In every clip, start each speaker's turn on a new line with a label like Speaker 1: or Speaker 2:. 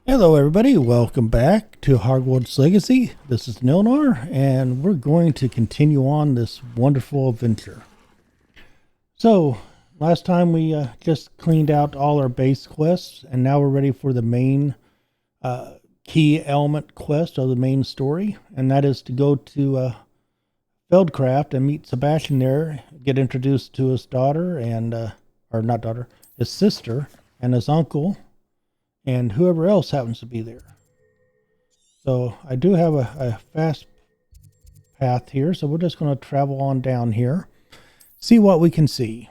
Speaker 1: Hello everybody, welcome back to Hogwarts Legacy. This is Nilnar, and we're going to continue on this wonderful adventure. So, last time we just cleaned out all our base quests, and now we're ready for the main key element quest of the main story, and that is to go to Feldcraft and meet Sebastian there, get introduced to his daughter, and, or not daughter, his sister, and his uncle, and whoever else happens to be there. So I do have a fast path here, so we're just going to travel on down here, see what we can see.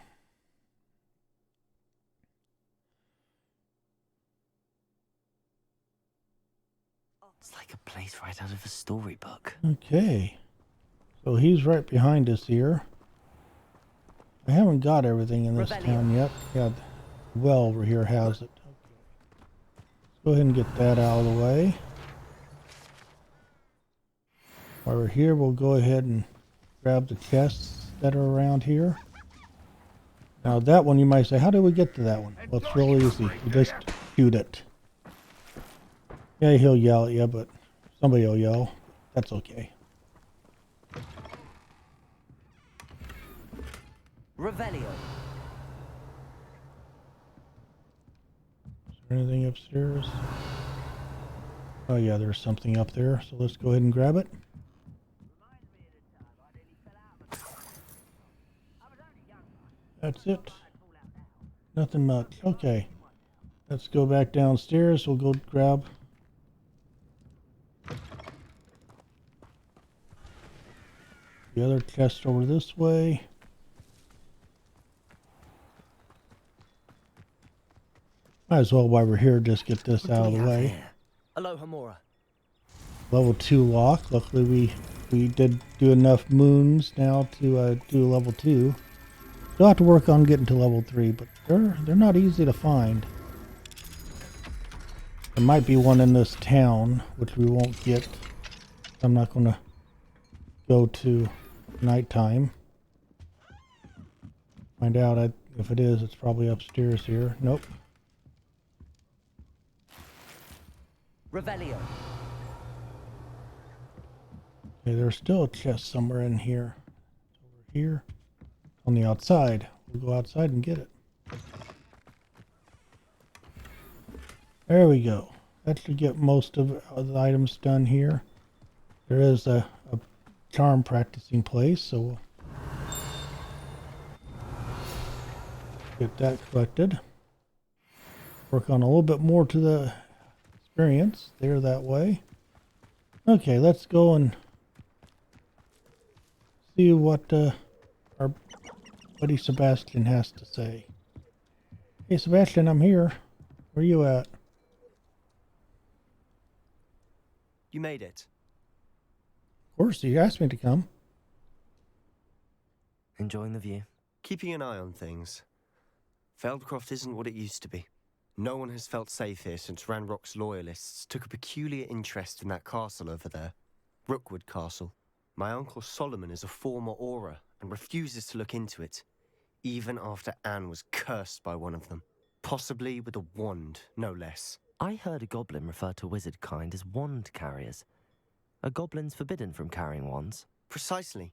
Speaker 2: It's like a place right out of a storybook.
Speaker 1: Okay, so he's right behind us here. I haven't got everything in this town yet. Yeah, the well over here has it. Go ahead and get that out of the way. While we're here, we'll go ahead and grab the chests that are around here. Now that one, you might say, how do we get to that one? Well, it's real easy. You just shoot it. Yeah, he'll yell at you, but somebody will yell. That's okay.
Speaker 2: Revelio.
Speaker 1: Anything upstairs? Oh yeah, there's something up there, so let's go ahead and grab it. That's it. Nothing much. Okay, let's go back downstairs. We'll go grab the other chest over this way. Might as well, while we're here, just get this out of the way.
Speaker 2: Aloha Mora.
Speaker 1: Level 2 lock. Luckily we did do enough moons now to do level 2. Still have to work on getting to level 3, but they're not easy to find. There might be one in this town, which we won't get. I'm not going to go to nighttime. Find out if it is. It's probably upstairs here. Nope.
Speaker 2: Revelio.
Speaker 1: Okay, there's still a chest somewhere in here. It's over here. On the outside. We'll go outside and get it. There we go. That should get most of the items done here. There is a charm practicing place, so we'll get that collected. Work on a little bit more to the experience there that way. Okay, let's go and see what our buddy Sebastian has to say. Hey Sebastian, I'm here. Where you at?
Speaker 2: You made it.
Speaker 1: Of course, you asked me to come.
Speaker 2: Enjoying the view?
Speaker 3: Keeping an eye on things. Feldcroft isn't what it used to be. No one has felt safe here since Ranrock's loyalists took a peculiar interest in that castle over there. Rookwood Castle. My uncle Solomon is a former Auror and refuses to look into it, even after Anne was cursed by one of them. Possibly with a wand, no less.
Speaker 2: I heard a goblin refer to wizard kind as wand carriers. Are goblins forbidden from carrying wands?
Speaker 3: Precisely.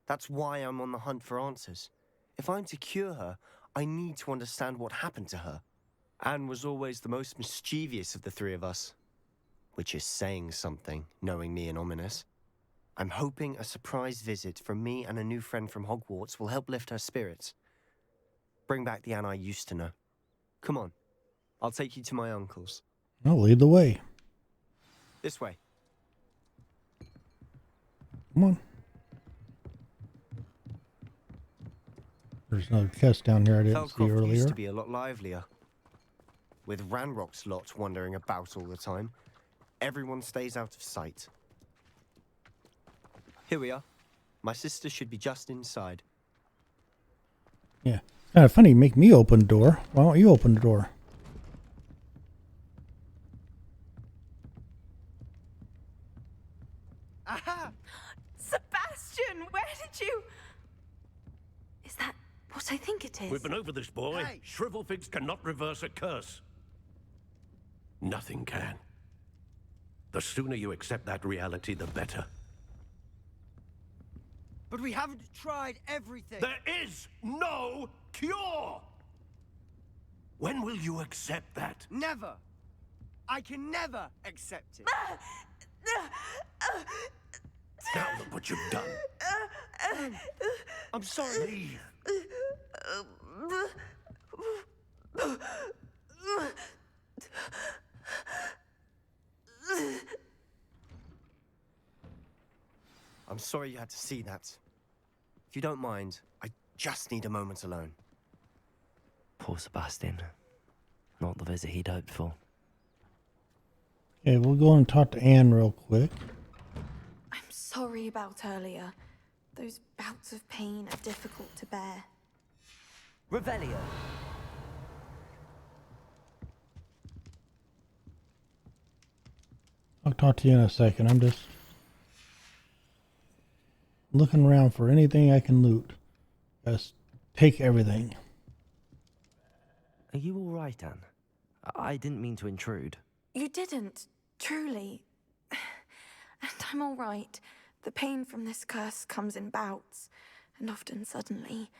Speaker 3: That's why I'm on the hunt for answers. If I'm to cure her, I need to understand what happened to her. Anne was always the most mischievous of the three of us. Which is saying something, knowing me and ominous. I'm hoping a surprise visit from me and a new friend from Hogwarts will help lift her spirits. Bring back the Anne I used to know. Come on. I'll take you to my uncle's.
Speaker 1: I'll lead the way.
Speaker 3: This way.
Speaker 1: Come on. There's another chest down here I didn't see
Speaker 3: Feldcroft
Speaker 1: earlier.
Speaker 3: used to be a lot livelier. With Ranrock's lot wandering about all the time, everyone stays out of sight. Here we are. My sister should be just inside.
Speaker 1: Yeah. It's kind of funny. You make me open the door. Why don't you open the door?
Speaker 4: Aha! Sebastian, where did you... Is that what I think it is?
Speaker 5: We've been over this, boy.
Speaker 3: Hey.
Speaker 5: Shrivelfigs cannot reverse a curse. Nothing can. The sooner you accept that reality, the better.
Speaker 6: But we haven't tried everything.
Speaker 5: There is no cure! When will you accept that?
Speaker 6: Never. I can never accept it.
Speaker 5: Now look what you've done.
Speaker 3: I'm sorry.
Speaker 5: Leave.
Speaker 3: I'm sorry you had to see that. If you don't mind, I just need a moment alone.
Speaker 2: Poor Sebastian. Not the visit he'd hoped for.
Speaker 1: Okay, we'll go and talk to Anne real quick.
Speaker 4: I'm sorry about earlier. Those bouts of pain are difficult to bear.
Speaker 2: Revelio.
Speaker 1: I'll talk to you in a second. I'm just looking around for anything I can loot. Just take everything.
Speaker 2: Are you all right, Anne? I didn't mean to intrude.
Speaker 4: You didn't, truly. And I'm all right. The pain from this curse comes in bouts, and often suddenly.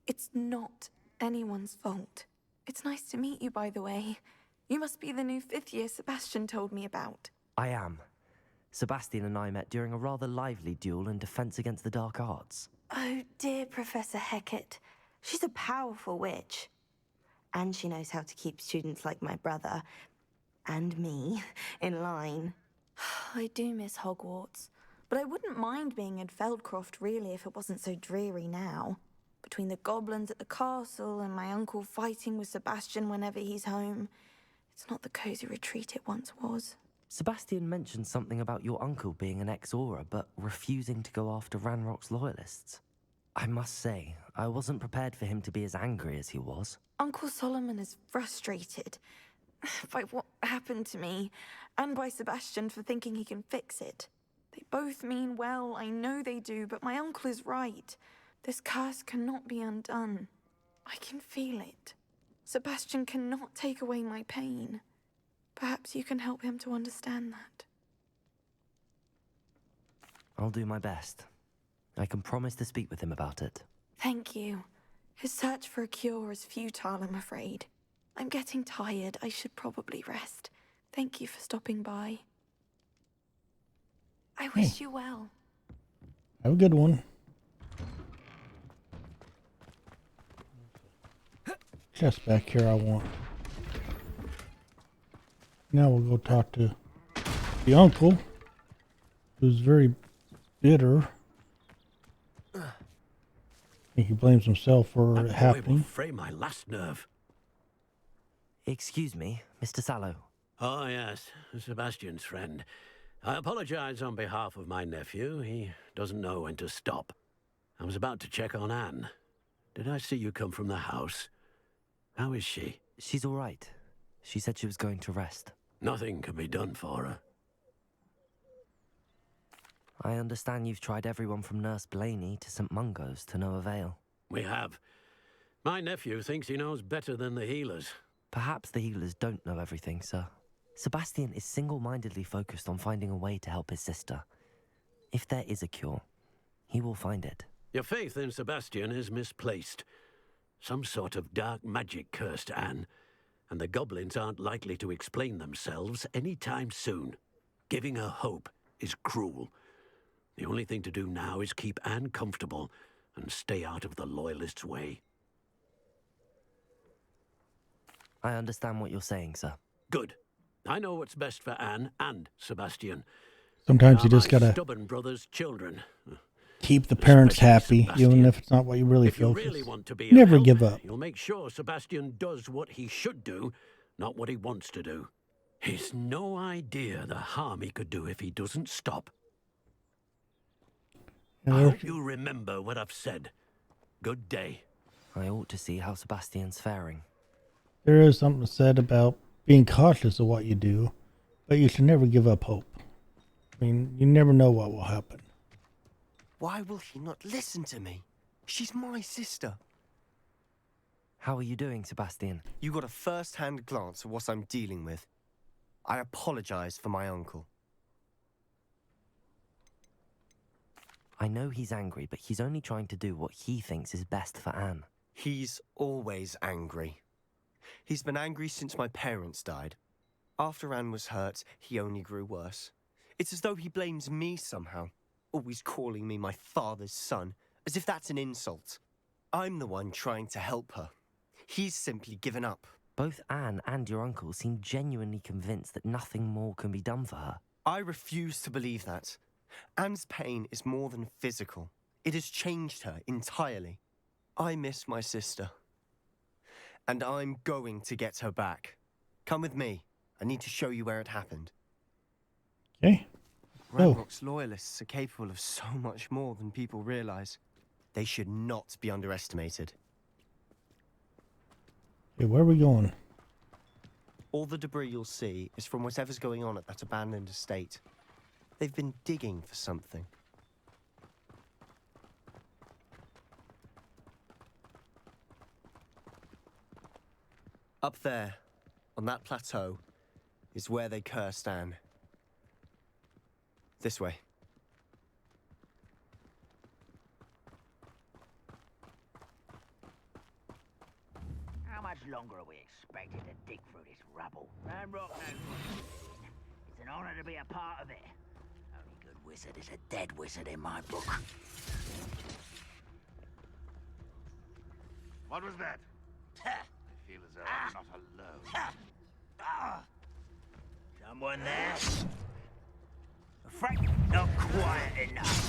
Speaker 4: It's not anyone's fault. It's nice to meet you, by the way. You must be the new 5th year Sebastian told me about.
Speaker 2: I am. Sebastian and I met during a rather lively duel in Defense Against the Dark Arts.
Speaker 7: Oh, dear Professor Hecat. She's a powerful witch. And she knows how to keep students like my brother, and me, in line.
Speaker 4: I do miss Hogwarts, but I wouldn't mind being in Feldcroft, really, if it wasn't so dreary now. Between the goblins at the castle and my uncle fighting with Sebastian whenever he's home, it's not the cozy retreat it once was.
Speaker 2: Sebastian mentioned something about your uncle being an ex-Auror, but refusing to go after Ranrock's loyalists. I must say, I wasn't prepared for him to be as angry as he was.
Speaker 4: Uncle Solomon is frustrated by what happened to me, and by Sebastian for thinking he can fix it. They both mean well, I know they do, but my uncle is right. This curse cannot be undone. I can feel it. Sebastian cannot take away my pain. Perhaps you can help him to understand that.
Speaker 2: I'll do my best. I can promise to speak with him about it.
Speaker 4: Thank you. His search for a cure is futile, I'm afraid. I'm getting tired. I should probably rest. Thank you for stopping by. I wish you well.
Speaker 1: Have a good one. Chest back here I want. Now we'll go talk to the uncle, who's very bitter. I think he blames himself for it
Speaker 5: That boy will
Speaker 1: happening.
Speaker 5: fray my last nerve.
Speaker 2: Excuse me, Mr. Sallow.
Speaker 5: Oh, yes, Sebastian's friend. I apologize on behalf of my nephew. He doesn't know when to stop. I was about to check on Anne. Did I see you come from the house? How is she?
Speaker 2: She's all right. She said she was going to rest.
Speaker 5: Nothing can be done for her.
Speaker 2: I understand you've tried everyone from Nurse Blaney to St. Mungo's to no avail.
Speaker 5: We have. My nephew thinks he knows better than the healers.
Speaker 2: Perhaps the healers don't know everything, sir. Sebastian is single-mindedly focused on finding a way to help his sister. If there is a cure, he will find it.
Speaker 5: Your faith in Sebastian is misplaced. Some sort of dark magic cursed Anne, and the goblins aren't likely to explain themselves any time soon. Giving her hope is cruel. The only thing to do now is keep Anne comfortable and stay out of the Loyalists' way.
Speaker 2: I understand what you're saying, sir.
Speaker 5: Good. I know what's best for Anne and Sebastian.
Speaker 1: Sometimes you
Speaker 5: They are
Speaker 1: just
Speaker 5: my
Speaker 1: gotta
Speaker 5: stubborn brother's children.
Speaker 1: keep the parents
Speaker 5: Especially
Speaker 1: happy, even
Speaker 5: Sebastian.
Speaker 1: if it's not what you really
Speaker 5: If you
Speaker 1: feel.
Speaker 5: really
Speaker 1: Just
Speaker 5: want to be of
Speaker 1: never
Speaker 5: help,
Speaker 1: give up.
Speaker 5: you'll make sure Sebastian does what he should do, not what he wants to do. He's no idea the harm he could do if he doesn't stop.
Speaker 1: And
Speaker 5: I
Speaker 1: there-
Speaker 5: hope you remember what I've said. Good day.
Speaker 2: I ought to see how Sebastian's faring.
Speaker 1: There is something said about being cautious of what you do, but you should never give up hope. I mean, you never know what will happen.
Speaker 3: Why will he not listen to me? She's my sister.
Speaker 2: How are you doing, Sebastian?
Speaker 3: You got a first-hand glance at what I'm dealing with. I apologize for my uncle.
Speaker 2: I know he's angry, but he's only trying to do what he thinks is best for Anne.
Speaker 3: He's always angry. He's been angry since my parents died. After Anne was hurt, he only grew worse. It's as though he blames me somehow, always calling me my father's son, as if that's an insult. I'm the one trying to help her. He's simply given up.
Speaker 2: Both Anne and your uncle seem genuinely convinced that nothing more can be done for her.
Speaker 3: I refuse to believe that. Anne's pain is more than physical. It has changed her entirely. I miss my sister. And I'm going to get her back. Come with me. I need to show you where it happened.
Speaker 1: Okay.
Speaker 3: RavenClaw's loyalists are capable of so much more than people realize. They should not be underestimated.
Speaker 1: Okay, where are we going?
Speaker 3: All the debris you'll see is from whatever's going on at that abandoned estate. They've been digging for something. Up there, on that plateau, is where they cursed Anne. This way.
Speaker 8: How much longer are we expected to dig through this rubble? Ranrock knows what it's doing. It's an honor to be a part of it. Only good wizard is a dead wizard in my book.
Speaker 9: What was that? I feel as though I'm not alone.
Speaker 8: Someone there? Afraid not quiet enough.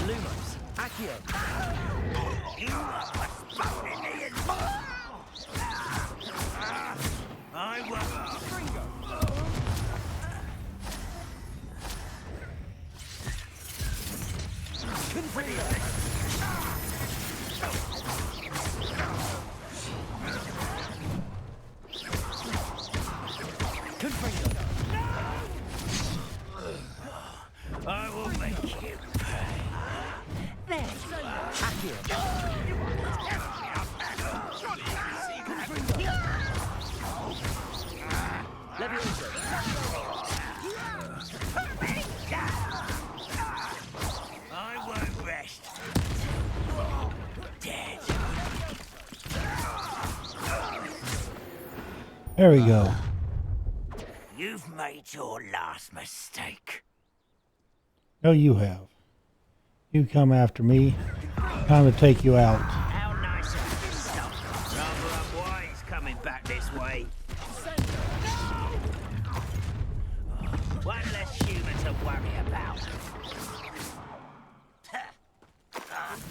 Speaker 2: Lumos, Accio!
Speaker 8: You are what's bothering me in I won't. I will make you pay. There you are. I won't rest. Dead.
Speaker 1: There we go.
Speaker 8: You've made your last mistake.
Speaker 1: No, you have. You come after me. Time to take you out.
Speaker 8: How nice of this stuff. Rather unwise coming back this way. One less human to worry about.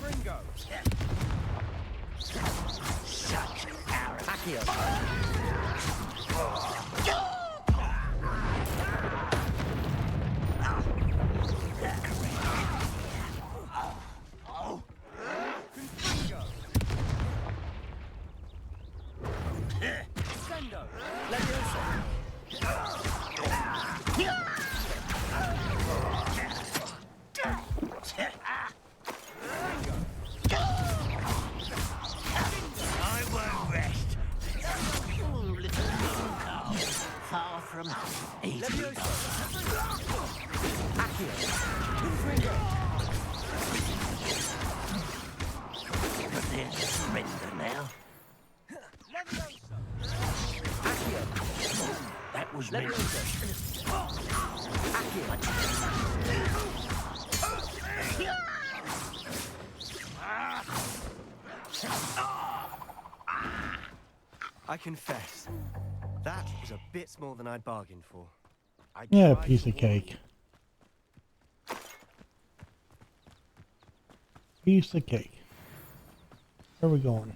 Speaker 6: Gringo!
Speaker 8: Such arrogance. I won't rest. Little Carl, far from easy. But there's a surrender now. That was meant
Speaker 3: I confess, that was a bit more than I'd bargained for. I
Speaker 1: Yeah,
Speaker 3: tried
Speaker 1: piece
Speaker 3: to
Speaker 1: of
Speaker 3: warn you.
Speaker 1: cake. Piece of cake. Where are we going?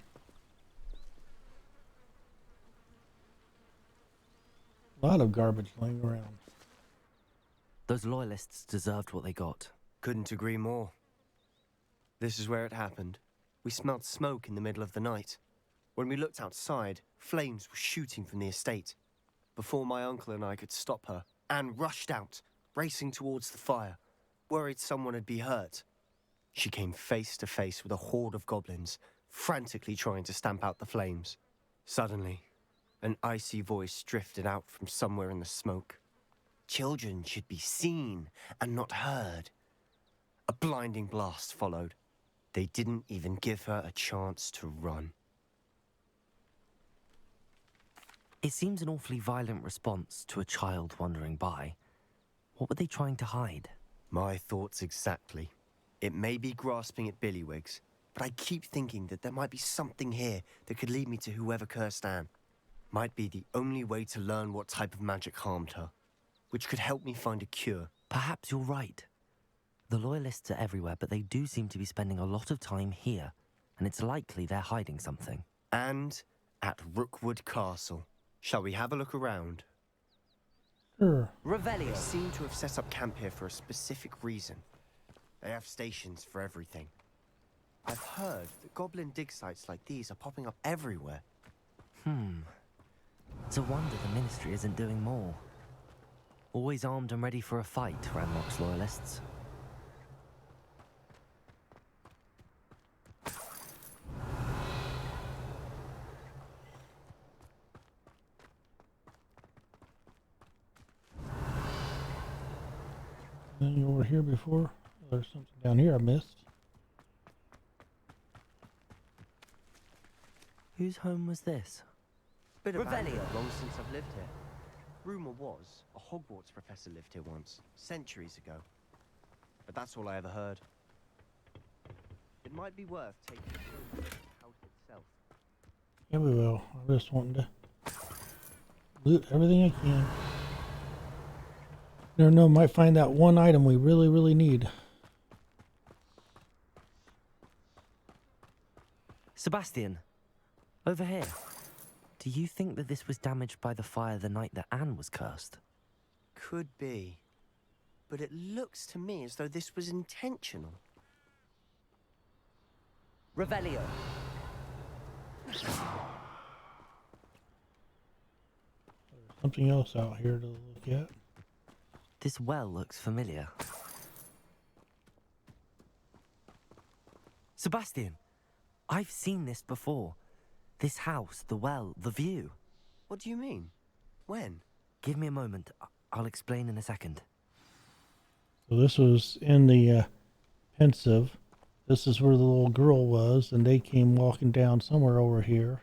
Speaker 1: A lot of garbage laying around.
Speaker 2: Those loyalists deserved what they got.
Speaker 3: Couldn't agree more. This is where it happened. We smelled smoke in the middle of the night. When we looked outside, flames were shooting from the estate. Before my uncle and I could stop her, Anne rushed out, racing towards the fire, worried someone had been hurt. She came face to face with a horde of goblins, frantically trying to stamp out the flames. Suddenly, an icy voice drifted out from somewhere in the smoke. Children should be seen and not heard. A blinding blast followed. They didn't even give her a chance to run.
Speaker 2: It seems an awfully violent response to a child wandering by. What were they trying to hide?
Speaker 3: My thoughts exactly. It may be grasping at Billywigs, but I keep thinking that there might be something here that could lead me to whoever cursed Anne. Might be the only way to learn what type of magic harmed her, which could help me find a cure.
Speaker 2: Perhaps you're right. The Loyalists are everywhere, but they do seem to be spending a lot of time here, and it's likely they're hiding something.
Speaker 3: And at Rookwood Castle. Shall we have a look around?
Speaker 1: Sure.
Speaker 3: They seem to have set up camp here for a specific reason. They have stations for everything. I've heard that goblin dig sites like these are popping up everywhere.
Speaker 2: It's a wonder the Ministry isn't doing more. Always armed and ready for a fight, Ranrock's Loyalists.
Speaker 1: You were here before? There's something down here I missed.
Speaker 2: Whose home was this?
Speaker 3: Bit of anger long since I've lived here. Rumor was a Hogwarts professor lived here once, centuries ago. But that's all I ever heard. It might be worth taking a tour of the house itself.
Speaker 1: Yeah, we will. I'm just wanting to loot everything I can. Never know, might find that one item we really, really need.
Speaker 2: Sebastian, over here. Do you think that this was damaged by the fire the night that Anne was cursed?
Speaker 3: Could be. But it looks to me as though this was intentional.
Speaker 2: Revelio.
Speaker 1: There's something else out here to look at.
Speaker 2: This well looks familiar. Sebastian, I've seen this before. This house, the well, the view.
Speaker 3: What do you mean? When?
Speaker 2: Give me a moment. I'll explain in a second.
Speaker 1: So this was in the pensive. This is where the little girl was, and they came walking down somewhere over here.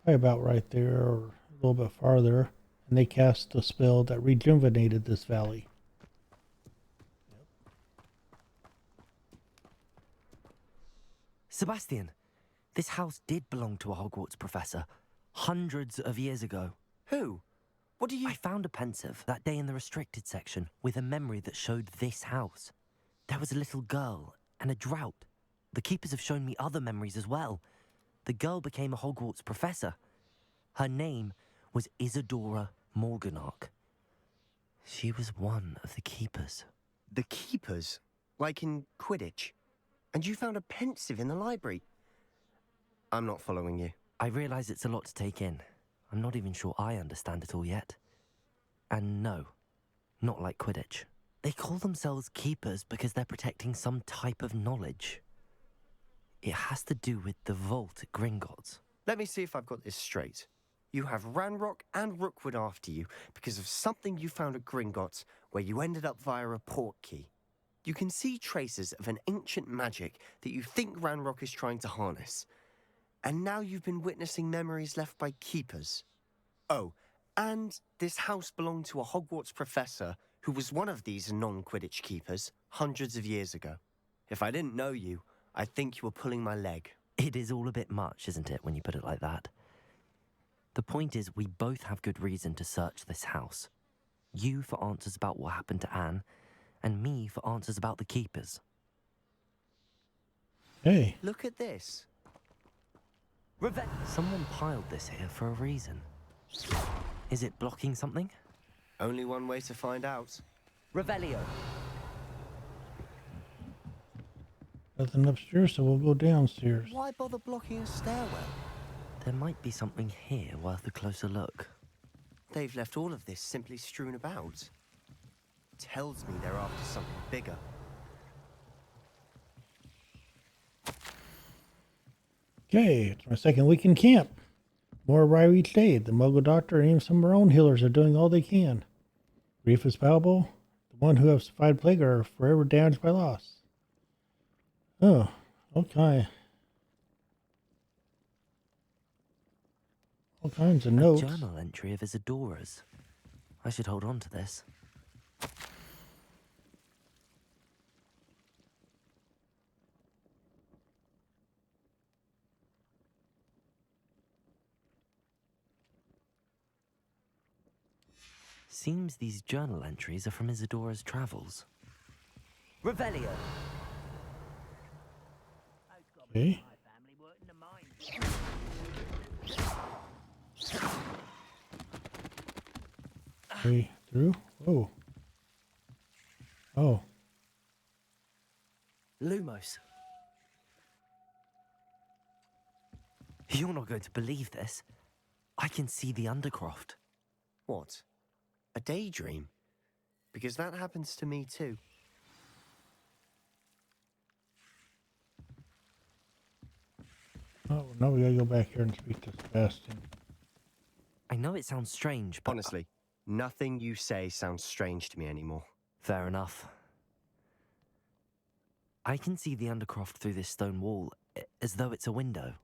Speaker 1: Probably about right there, or a little bit farther. And they cast a spell that rejuvenated this valley.
Speaker 2: Sebastian, this house did belong to a Hogwarts professor hundreds of years ago.
Speaker 3: Who? What do you...
Speaker 2: I found a pensive that day in the restricted section with a memory that showed this house. There was a little girl and a drought. The keepers have shown me other memories as well. The girl became a Hogwarts professor. Her name was Isadora Morganach. She was one of the keepers.
Speaker 3: The keepers? Like in Quidditch? And you found a pensive in the library? I'm not following you.
Speaker 2: I realize it's a lot to take in. I'm not even sure I understand it all yet. And no, not like Quidditch. They call themselves keepers because they're protecting some type of knowledge. It has to do with the vault at Gringotts.
Speaker 3: Let me see if I've got this straight. You have Ranrock and Rookwood after you because of something you found at Gringotts where you ended up via a port key. You can see traces of an ancient magic that you think Ranrock is trying to harness. And now you've been witnessing memories left by keepers. Oh, and this house belonged to a Hogwarts professor who was one of these non-Quidditch keepers hundreds of years ago. If I didn't know you, I'd think you were pulling my leg.
Speaker 2: It is all a bit much, isn't it, when you put it like that? The point is, we both have good reason to search this house. You for answers about what happened to Anne, and me for answers about the keepers.
Speaker 1: Hey.
Speaker 3: Look at this.
Speaker 2: Someone piled this here for a reason. Is it blocking something?
Speaker 3: Only one way to find out.
Speaker 2: Revelio.
Speaker 1: Nothing upstairs, so we'll go downstairs.
Speaker 3: Why bother blocking a stairwell?
Speaker 2: There might be something here worth a closer look.
Speaker 3: They've left all of this simply strewn about. Tells me they're after something bigger.
Speaker 1: Okay, it's my second week in camp. More arrive each day. The Muggle Doctor and even some of our own healers are doing all they can. Grief is palpable. The one who have survived plague are forever damaged by loss. Oh, okay. All kinds of
Speaker 2: A
Speaker 1: notes.
Speaker 2: journal entry of Isadora's. I should hold on to this. Seems these journal entries are from Isadora's travels. Revelio!
Speaker 1: Okay.
Speaker 8: My family worked in the mines.
Speaker 1: Way through. Oh. Oh.
Speaker 2: Lumos. You're not going to believe this. I can see the Undercroft.
Speaker 3: What? A daydream? Because that happens to me too.
Speaker 1: Oh, now we gotta go back here and speak to Sebastian.
Speaker 2: I know it sounds strange, but...
Speaker 3: Honestly, nothing you say sounds strange to me anymore.
Speaker 2: Fair enough. I can see the Undercroft through this stone wall, as though it's a window.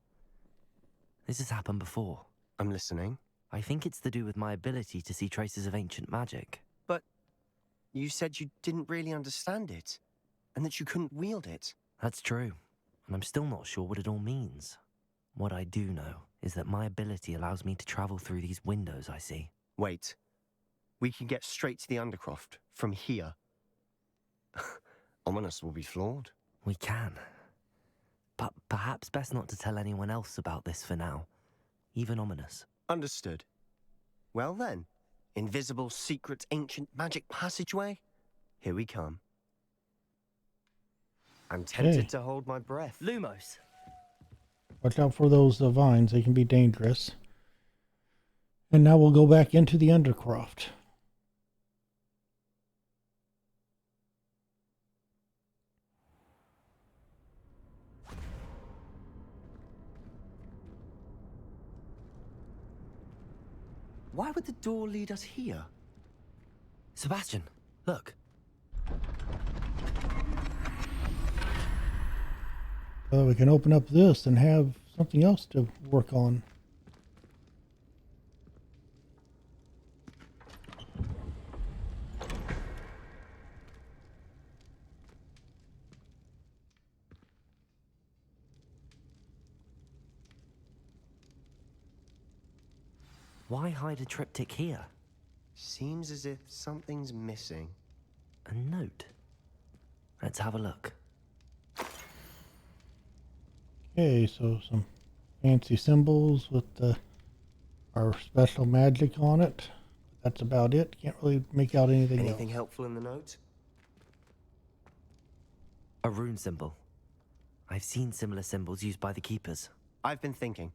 Speaker 2: This has happened before.
Speaker 3: I'm listening.
Speaker 2: I think it's to do with my ability to see traces of ancient magic.
Speaker 3: But you said you didn't really understand it, and that you couldn't wield it.
Speaker 2: That's true, and I'm still not sure what it all means. What I do know is that my ability allows me to travel through these windows I see.
Speaker 3: Wait. We can get straight to the Undercroft from here. Ominous will be floored.
Speaker 2: We can. But perhaps best not to tell anyone else about this for now. Even Ominous.
Speaker 3: Understood. Well then, invisible, secret, ancient magic passageway? Here we come. I'm tempted to hold my breath.
Speaker 2: Lumos!
Speaker 1: Watch out for those vines. They can be dangerous. And now we'll go back into the Undercroft.
Speaker 3: Why would the door lead us here?
Speaker 2: Sebastian, look.
Speaker 1: So we can open up this and have something else to work on.
Speaker 2: Why hide a triptych here?
Speaker 3: Seems as if something's missing.
Speaker 2: A note. Let's have a look.
Speaker 1: Okay, so some fancy symbols with our special magic on it. That's about it. Can't really make out anything else.
Speaker 3: Helpful in the note?
Speaker 2: A rune symbol. I've seen similar symbols used by the keepers.
Speaker 3: I've been thinking.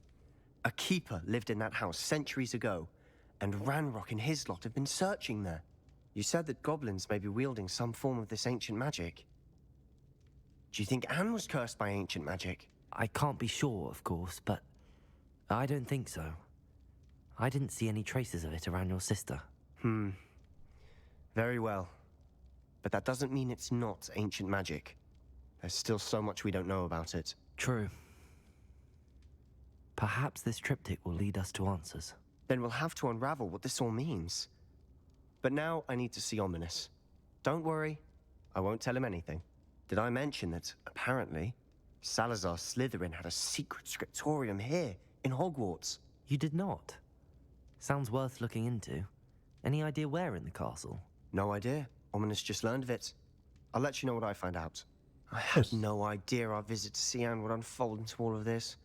Speaker 3: A keeper lived in that house centuries ago, and Ranrock and his lot have been searching there. You said that goblins may be wielding some form of this ancient magic. Do you think Anne was cursed by ancient magic?
Speaker 2: I can't be sure, of course, but I don't think so. I didn't see any traces of it around your sister.
Speaker 3: Very well. But that doesn't mean it's not ancient magic. There's still so much we don't know about it.
Speaker 2: True. Perhaps this triptych will lead us to answers.
Speaker 3: Then we'll have to unravel what this all means. But now I need to see Ominous. Don't worry, I won't tell him anything. Did I mention that, apparently, Salazar Slytherin had a secret scriptorium here, in Hogwarts?
Speaker 2: You did not? Sounds worth looking into. Any idea where in the castle?
Speaker 3: No idea. Ominous just learned of it. I'll let you know what I find out. I had no idea our visit to Cian would unfold into all of this.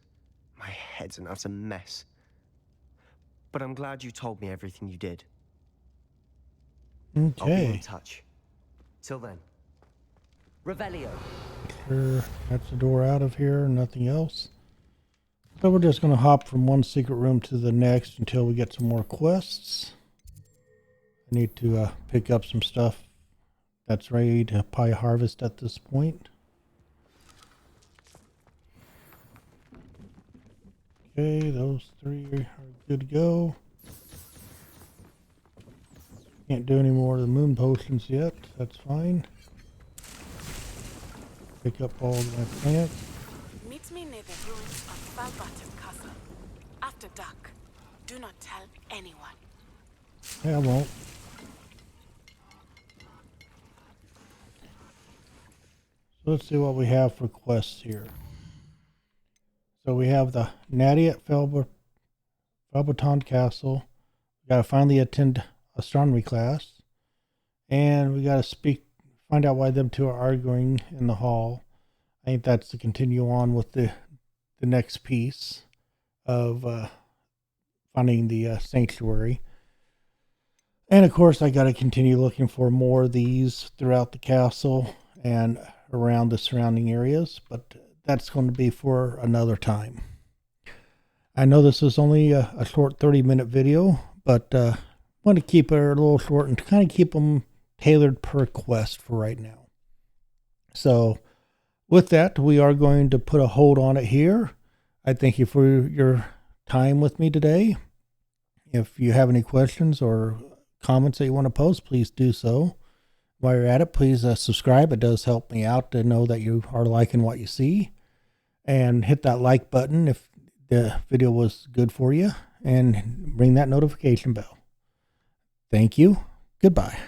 Speaker 3: My head's an utter mess. But I'm glad you told me everything you did.
Speaker 1: Okay.
Speaker 3: I'll be in touch. Till then.
Speaker 2: Revelio.
Speaker 1: Sure, that's the door out of here, nothing else. So we're just going to hop from one secret room to the next until we get some more quests. I need to pick up some stuff that's ready to probably harvest at this point. Okay, those 3 are good to go. Can't do any more of the moon potions yet. That's fine. Pick up all of my plants.
Speaker 10: Meet me near the ruins of Valbatten Castle. After dark. Do not tell anyone.
Speaker 1: Yeah, I won't. So let's see what we have for quests here. So we have the Natty at Valbaton Castle. We gotta finally attend astronomy class. And we gotta find out why them two are arguing in the hall. I think that's to continue on with the next piece of finding the sanctuary. And of course, I got to continue looking for more of these throughout the castle and around the surrounding areas, but that's going to be for another time. I know this is only a short 30-minute video, but I want to keep it a little short and kind of keep them tailored per quest for right now. So with that, we are going to put a hold on it here. I thank you for your time with me today. If you have any questions or comments that you want to post, please do so. While you're at it, please subscribe. It does help me out to know that you are liking what you see. And hit that like button if the video was good for you. And ring that notification bell. Thank you. Goodbye.